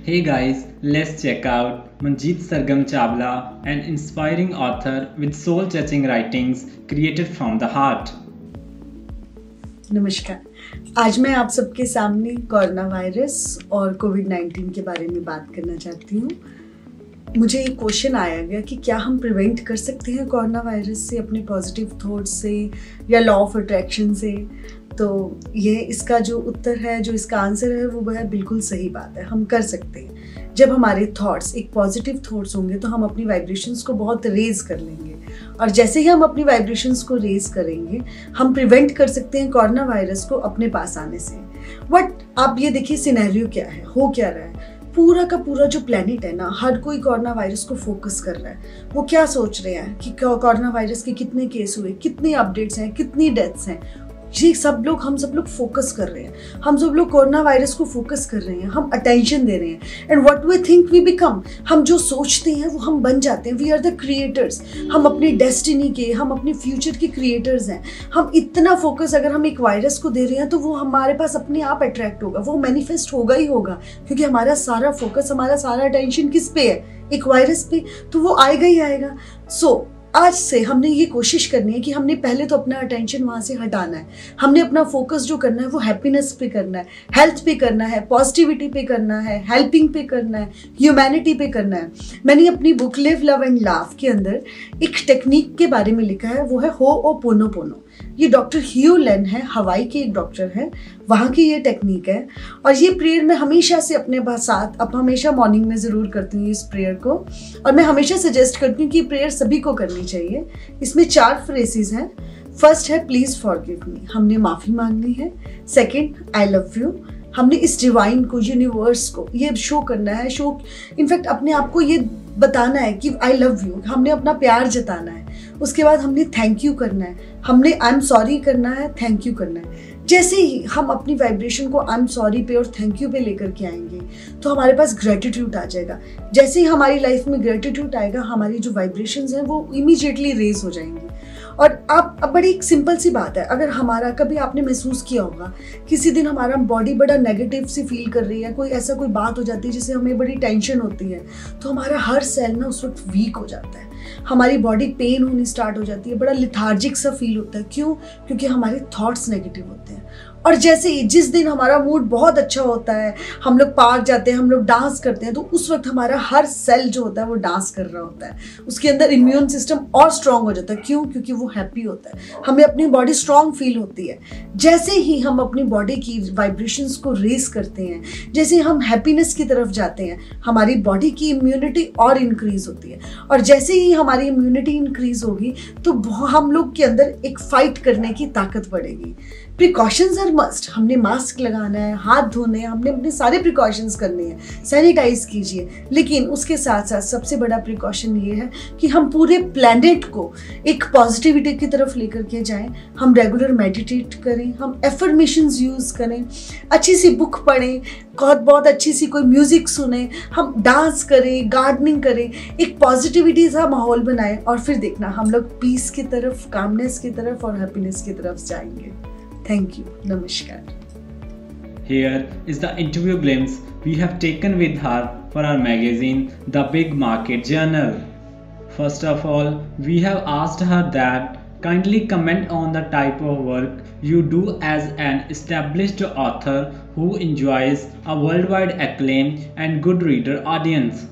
Hey guys, let's check out Manjeet Sargam Chawla, an inspiring author with soul-touching writings created from the heart. नमस्कार। आज मैं आप सबके सामने कोरोना वायरस और कोविड-19 के बारे में बात करना चाहती हूँ। मुझे एक क्वेश्चन आया गया कि क्या हम प्रिवेंट कर सकते हैं कोरोना वायरस से अपने पॉजिटिव थॉट्स से या लॉ ऑफ अट्रैक्शन से। तो ये इसका जो उत्तर है, जो इसका आंसर है वो है बिल्कुल सही बात है, हम कर सकते हैं। जब हमारे थॉट्स एक पॉजिटिव थॉट्स होंगे तो हम अपनी वाइब्रेशंस को बहुत रेज कर लेंगे, और जैसे ही हम अपनी वाइब्रेशंस को रेज करेंगे हम प्रिवेंट कर सकते हैं कोरोना वायरस को अपने पास आने से। बट आप ये देखिए सिनेरियो क्या है, हो क्या रहा है। पूरा का पूरा जो प्लेनेट है ना, हर कोई कोरोना वायरस को फोकस कर रहा है। वो क्या सोच रहे हैं कि कोरोना वायरस के कितने केस हुए, कितनी अपडेट्स हैं, कितनी डेथ्स हैं। ये सब लोग, हम सब लोग फोकस कर रहे हैं। हम सब लोग कोरोना वायरस को फोकस कर रहे हैं, हम अटेंशन दे रहे हैं। And what we think we become, हम जो सोचते हैं वो हम बन जाते हैं। We are the creators. हम अपनी डेस्टिनी के, हम अपने फ्यूचर के क्रिएटर्स हैं। हम इतना फोकस अगर हम एक वायरस को दे रहे हैं तो वो हमारे पास अपने आप अट्रैक्ट होगा, वो मैनिफेस्ट होगा ही होगा, क्योंकि हमारा सारा फोकस, हमारा सारा अटेंशन किस पे है, एक वायरस पे। तो वो आएगा ही आएगा। आज से हमने ये कोशिश करनी है कि हमने पहले तो अपना अटेंशन वहाँ से हटाना है। हमने अपना फोकस जो करना है वो हैप्पीनेस पे करना है, हेल्थ पे करना है, पॉजिटिविटी पे करना है, हेल्पिंग पे करना है, ह्यूमैनिटी पे करना है। मैंने अपनी book live love and laugh के अंदर एक टेक्निक के बारे में लिखा है, वो है होओपोनोपोनो। ये डॉक्टर ह्यू लेन है, हवाई के एक डॉक्टर है, वहाँ की ये टेक्निक है। और ये प्रेयर मैं हमेशा से अपने साथ, अब हमेशा मॉर्निंग में ज़रूर करती हूँ इस प्रेयर को, और मैं हमेशा सजेस्ट करती हूँ कि प्रेयर सभी को करनी चाहिए। इसमें 4 फ्रेजेस हैं। फर्स्ट है प्लीज़ फॉरगिव मी, हमने माफ़ी मांगनी है। सेकेंड, आई लव यू, हमने इस डिवाइन को, यूनिवर्स को ये शो करना है, इनफैक्ट अपने आप को ये बताना है कि आई लव यू, हमने अपना प्यार जताना है। उसके बाद हमने थैंक यू करना है, हमने आई एम सॉरी करना है, थैंक यू करना है। जैसे ही हम अपनी वाइब्रेशन को आई एम सॉरी पे और थैंक यू पे लेकर के आएंगे तो हमारे पास ग्रेटिट्यूड आ जाएगा। जैसे ही हमारी लाइफ में ग्रेटिट्यूड आएगा, हमारी जो वाइब्रेशंस हैं वो इमीडिएटली रेज हो जाएंगी। और अब बड़ी एक सिंपल सी बात है, अगर हमारा कभी आपने महसूस किया होगा किसी दिन हमारा बॉडी बड़ा नेगेटिव सी फील कर रही है, कोई कोई बात हो जाती है जिससे हमें बड़ी टेंशन होती है, तो हमारा हर सेल ना उस वक्त वीक हो जाता है, हमारी बॉडी पेन होनी स्टार्ट हो जाती है, बड़ा लिथार्जिक सा फील होता है। क्यों? क्योंकि हमारे थॉट्स नेगेटिव होते हैं। और जैसे ही जिस दिन हमारा मूड बहुत अच्छा होता है, हम लोग पार्क जाते हैं, हम लोग डांस करते हैं, तो उस वक्त हमारा हर सेल जो होता है वो डांस कर रहा होता है, उसके अंदर इम्यून सिस्टम और स्ट्रांग हो जाता है। क्यों? क्योंकि वो हैप्पी होता है, हमें अपनी बॉडी स्ट्रांग फील होती है। जैसे ही हम अपनी बॉडी की वाइब्रेशंस को रेज करते हैं, जैसे ही हम हैप्पीनेस की तरफ जाते हैं, हमारी बॉडी की इम्यूनिटी और इंक्रीज होती है। और जैसे ही हमारी इम्यूनिटी इंक्रीज होगी तो हम लोग के अंदर एक फाइट करने की ताकत बढ़ेगी। प्रिकॉशंस आर मस्ट, हमने मास्क लगाना है, हाथ धोने हैं, हमने अपने सारे प्रिकॉशंस करने हैं, सैनिटाइज कीजिए। लेकिन उसके साथ साथ सबसे बड़ा प्रिकॉशन ये है कि हम पूरे प्लैनेट को एक पॉजिटिविटी की तरफ लेकर के जाएं। हम रेगुलर मेडिटेट करें, हम एफर्मेशंस यूज़ करें, अच्छी सी बुक पढ़ें, बहुत अच्छी सी कोई म्यूज़िक सुने, हम डांस करें, गार्डनिंग करें, एक पॉजिटिविटी सा माहौल बनाएं, और फिर देखना हम लोग पीस की तरफ, कामनेस की तरफ और हैप्पीनेस की तरफ जाएंगे। Thank you. Namaskar. Here is the interview glimpse we have taken with her for our magazine, The Big Market Journal. First of all, we have asked her that kindly comment on the type of work you do as an established author who enjoys a worldwide acclaim and good reader audience.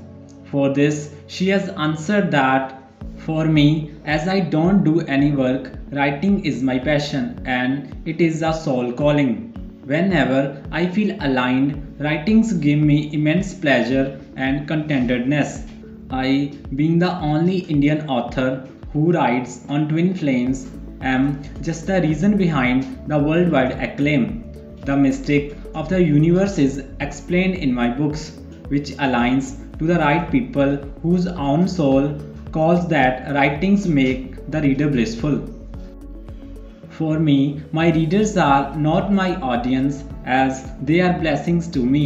For this, she has answered that for me, as I don't do any work, writing is my passion and it is a soul calling. Whenever I feel aligned, writings give me immense pleasure and contentedness. I, being the only Indian author who writes on twin flames, am just the reason behind the worldwide acclaim. The mystic of the universe is explained in my books, which aligns to the right people whose own soul calls that writings make the reader blissful. For me, my readers are not my audience, as they are blessings to me,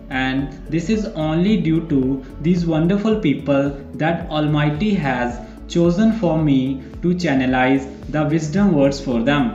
and this is only due to these wonderful people that Almighty has chosen for me to channelize the wisdom words for them.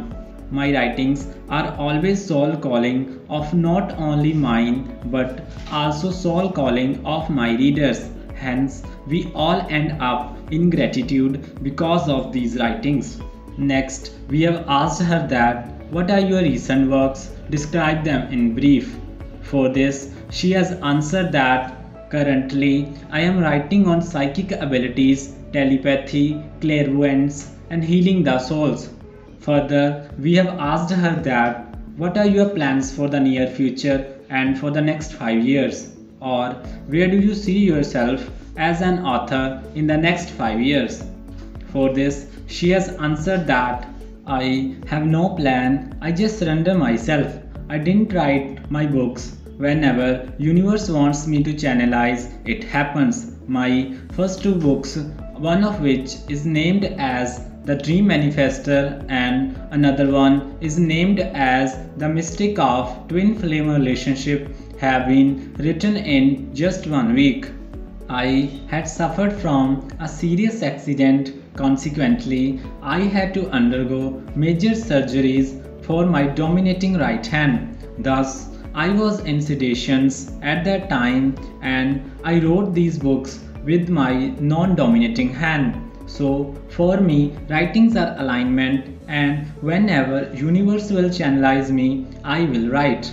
My writings are always soul calling of not only mine but also soul calling of my readers. Hence, we all end up in gratitude because of these writings. Next, we have asked her that what are your recent works? Describe them in brief. For this, she has answered that currently I am writing on psychic abilities, telepathy, clairvoyance, and healing the souls. Further, we have asked her that what are your plans for the near future and for the next 5 years? Or where do you see yourself as an author in the next 5 years? For this, she has answered that I have no plan, I just surrender myself. I didn't write my books. Whenever universe wants me to channelize, it happens. My first 2 books, one of which is named as The Dream Manifester and another one is named as The Mystic of Twin Flame Relationship, have been written in just 1 week. I had suffered from a serious accident. Consequently, I had to undergo major surgeries for my dominating right hand. Thus, I was in sedations at that time and I wrote these books with my non-dominating hand. So for me, writings are alignment, and whenever universe will channelize me, I will write.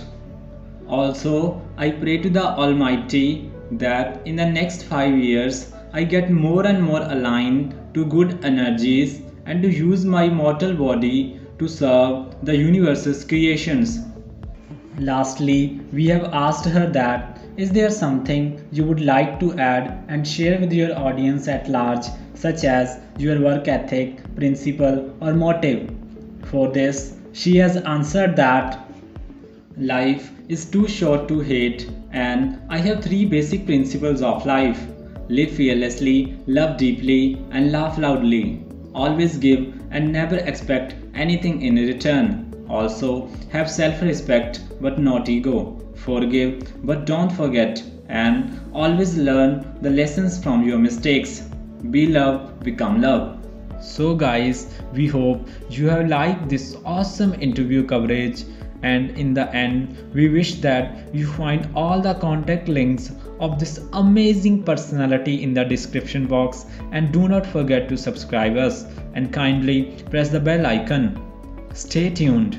Also, I pray to the Almighty that in the next 5 years I get more and more aligned to good energies and to use my mortal body to serve the universe's creations. Lastly, we have asked her that is there something you would like to add and share with your audience at large, such as your work ethic, principle, or motive? For this, she has answered that life is too short to hate, and I have 3 basic principles of life: live fearlessly, love deeply, and laugh loudly. Always give and never expect anything in return. Also, have self-respect but not ego. Forgive but don't forget, and always learn the lessons from your mistakes. Be love, become love. So guys, we hope you have liked this awesome interview coverage, and in the end we wish that you find all the contact links of this amazing personality in the description box, and do not forget to subscribe us and kindly press the bell icon. Stay tuned.